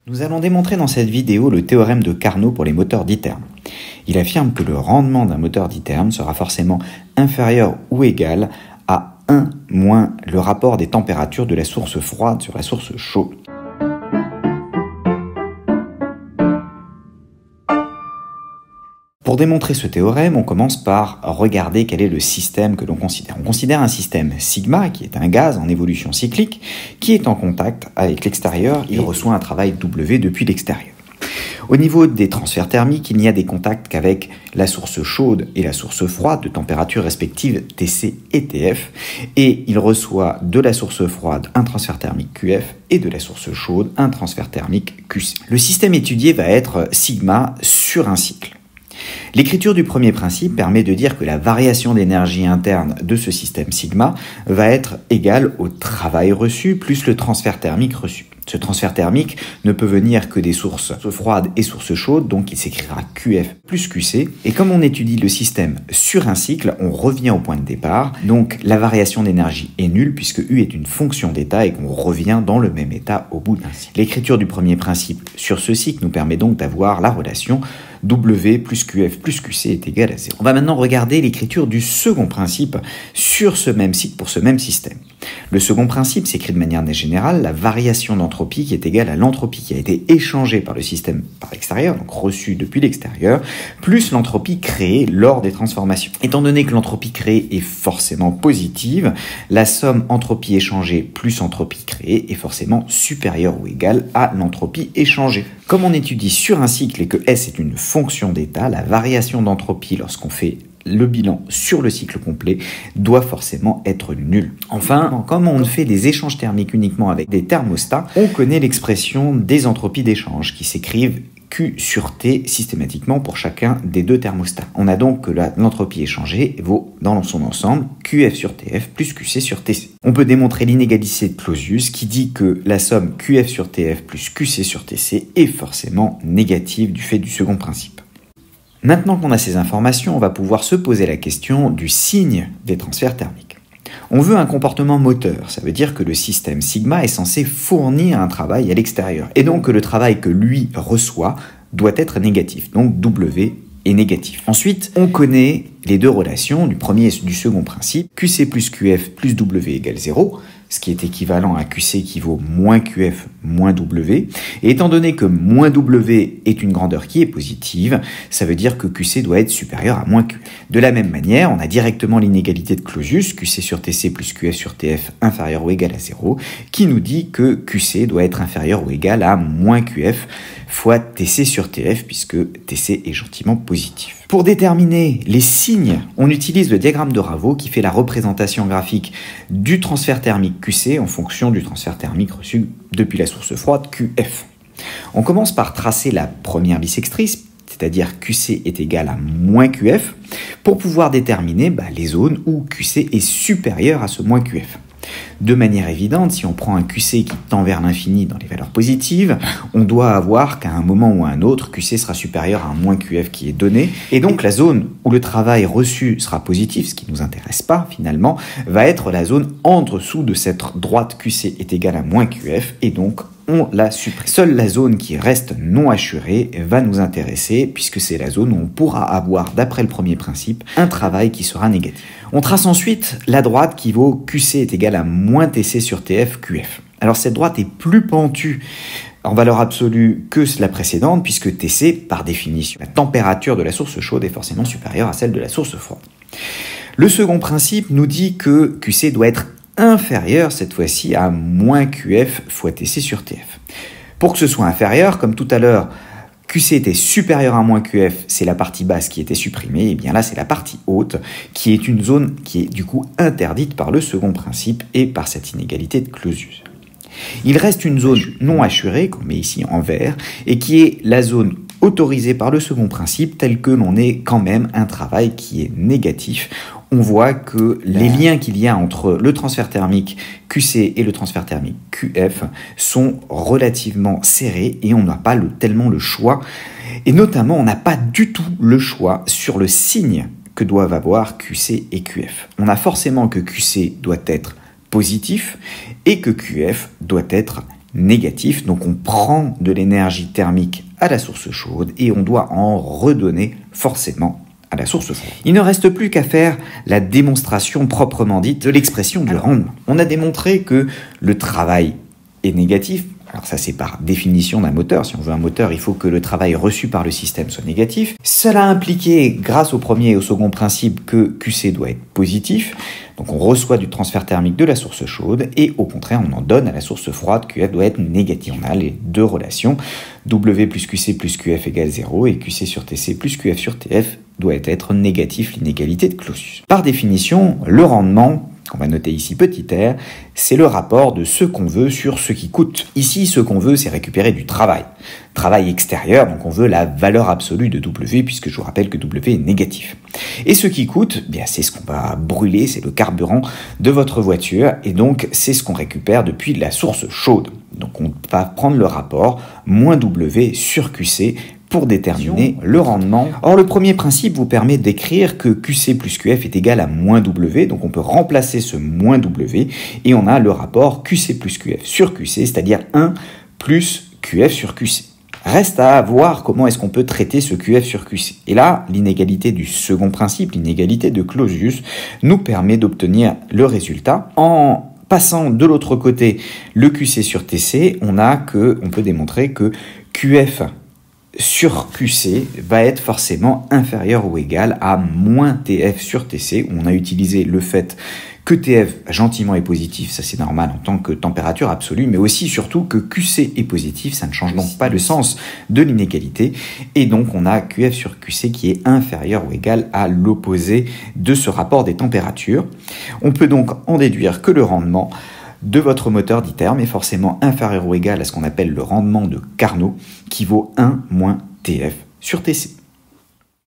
Nous allons démontrer dans cette vidéo le théorème de Carnot pour les moteurs d'itermes. Il affirme que le rendement d'un moteur d'itermes sera forcément inférieur ou égal à 1 moins le rapport des températures de la source froide sur la source chaude. Pour démontrer ce théorème, on commence par regarder quel est le système que l'on considère. On considère un système sigma, qui est un gaz en évolution cyclique, qui est en contact avec l'extérieur. Il reçoit un travail W depuis l'extérieur. Au niveau des transferts thermiques, il n'y a des contacts qu'avec la source chaude et la source froide de température respective Tc et Tf, et il reçoit de la source froide un transfert thermique Qf et de la source chaude un transfert thermique Qc. Le système étudié va être sigma sur un cycle. L'écriture du premier principe permet de dire que la variation d'énergie interne de ce système sigma va être égale au travail reçu plus le transfert thermique reçu. Ce transfert thermique ne peut venir que des sources froides et sources chaudes, donc il s'écrira Qf plus Qc. Et comme on étudie le système sur un cycle, on revient au point de départ. Donc la variation d'énergie est nulle puisque U est une fonction d'état et qu'on revient dans le même état au bout d'un cycle. L'écriture du premier principe sur ce cycle nous permet donc d'avoir la relation W plus Qf plus Qc est égal à 0. On va maintenant regarder l'écriture du second principe sur ce même cycle pour ce même système. Le second principe s'écrit de manière générale la variation d'entropie qui est égale à l'entropie qui a été échangée par le système par l'extérieur, donc reçue depuis l'extérieur, plus l'entropie créée lors des transformations. Étant donné que l'entropie créée est forcément positive, la somme entropie échangée plus entropie créée est forcément supérieure ou égale à l'entropie échangée. Comme on étudie sur un cycle et que S est une fonction d'état, la variation d'entropie lorsqu'on fait le bilan sur le cycle complet doit forcément être nul. Enfin, comme on fait des échanges thermiques uniquement avec des thermostats, on connaît l'expression des entropies d'échange qui s'écrivent Q sur T systématiquement pour chacun des deux thermostats. On a donc que l'entropie échangée vaut dans son ensemble Qf sur Tf plus Qc sur Tc. On peut démontrer l'inégalité de Clausius qui dit que la somme Qf sur Tf plus Qc sur Tc est forcément négative du fait du second principe. Maintenant qu'on a ces informations, on va pouvoir se poser la question du signe des transferts thermiques. On veut un comportement moteur, ça veut dire que le système sigma est censé fournir un travail à l'extérieur, et donc que le travail que lui reçoit doit être négatif, donc W est négatif. Ensuite, on connaît les deux relations du premier et du second principe, Qc plus Qf plus W égale 0, ce qui est équivalent à Qc qui vaut moins Qf moins W. Et étant donné que moins W est une grandeur qui est positive, ça veut dire que Qc doit être supérieur à moins Q. De la même manière, on a directement l'inégalité de Clausius, Qc sur Tc plus Qf sur Tf inférieur ou égal à 0, qui nous dit que Qc doit être inférieur ou égal à moins Qf fois Tc sur Tf, puisque Tc est gentiment positif. Pour déterminer les signes, on utilise le diagramme de Ravo qui fait la représentation graphique du transfert thermique Qc en fonction du transfert thermique reçu depuis la source froide Qf. On commence par tracer la première bissectrice, c'est-à-dire Qc est égal à moins Qf, pour pouvoir déterminer les zones où Qc est supérieur à ce moins Qf. De manière évidente, si on prend un Qc qui tend vers l'infini dans les valeurs positives, on doit avoir qu'à un moment ou à un autre, Qc sera supérieur à un moins Qf qui est donné. Et donc la zone où le travail reçu sera positif, ce qui ne nous intéresse pas finalement, va être la zone en dessous de cette droite Qc est égal à moins Qf, et donc on la supprime. Seule la zone qui reste non assurée va nous intéresser, puisque c'est la zone où on pourra avoir, d'après le premier principe, un travail qui sera négatif. On trace ensuite la droite qui vaut Qc est égal à moins Tc sur Tf Qf. Alors cette droite est plus pentue en valeur absolue que la précédente, puisque Tc, par définition, la température de la source chaude est forcément supérieure à celle de la source froide. Le second principe nous dit que Qc doit être inférieur cette fois-ci à moins Qf fois Tc sur Tf. Pour que ce soit inférieur, comme tout à l'heure, Qc était supérieur à moins Qf, c'est la partie basse qui était supprimée, et bien là c'est la partie haute qui est une zone qui est du coup interdite par le second principe et par cette inégalité de Clausius. Il reste une zone non assurée, qu'on met ici en vert, et qui est la zone autorisée par le second principe, tel que l'on ait quand même un travail qui est négatif. On voit que les liens qu'il y a entre le transfert thermique Qc et le transfert thermique Qf sont relativement serrés et on n'a pas tellement le choix. Et notamment, on n'a pas du tout le choix sur le signe que doivent avoir Qc et Qf. On a forcément que Qc doit être positif et que Qf doit être négatif. Donc on prend de l'énergie thermique à la source chaude et on doit en redonner forcément à la source froide. Il ne reste plus qu'à faire la démonstration proprement dite de l'expression du rendement. On a démontré que le travail est négatif. Alors ça c'est par définition d'un moteur. Si on veut un moteur, il faut que le travail reçu par le système soit négatif. Cela a impliqué, grâce au premier et au second principe, que QC doit être positif. Donc on reçoit du transfert thermique de la source chaude et au contraire on en donne à la source froide. QF doit être négatif. On a les deux relations, W plus QC plus QF égale 0 et QC sur TC plus QF sur TF doit être négatif, l'inégalité de Clausius. Par définition, le rendement, qu'on va noter ici petit r, c'est le rapport de ce qu'on veut sur ce qui coûte. Ici, ce qu'on veut, c'est récupérer du travail. Travail extérieur, donc on veut la valeur absolue de W, puisque je vous rappelle que W est négatif. Et ce qui coûte, bien c'est ce qu'on va brûler, c'est le carburant de votre voiture, et donc c'est ce qu'on récupère depuis la source chaude. Donc on va prendre le rapport moins W sur QC pour déterminer le rendement. Or, le premier principe vous permet d'écrire que QC plus QF est égal à moins W, donc on peut remplacer ce moins W, et on a le rapport QC plus QF sur QC, c'est-à-dire 1 plus QF sur QC. Reste à voir comment est-ce qu'on peut traiter ce QF sur QC. Et là, l'inégalité du second principe, l'inégalité de Clausius, nous permet d'obtenir le résultat. En passant de l'autre côté le QC sur TC, on peut démontrer que QF sur QC va être forcément inférieur ou égal à moins TF sur TC, où on a utilisé le fait que TF gentiment est positif, ça c'est normal en tant que température absolue, mais aussi surtout que QC est positif, ça ne change donc pas le sens de l'inégalité, et donc on a QF sur QC qui est inférieur ou égal à l'opposé de ce rapport des températures. On peut donc en déduire que le rendement de votre moteur d'iterme est forcément inférieur ou égal à ce qu'on appelle le rendement de Carnot, qui vaut 1 moins TF sur TC.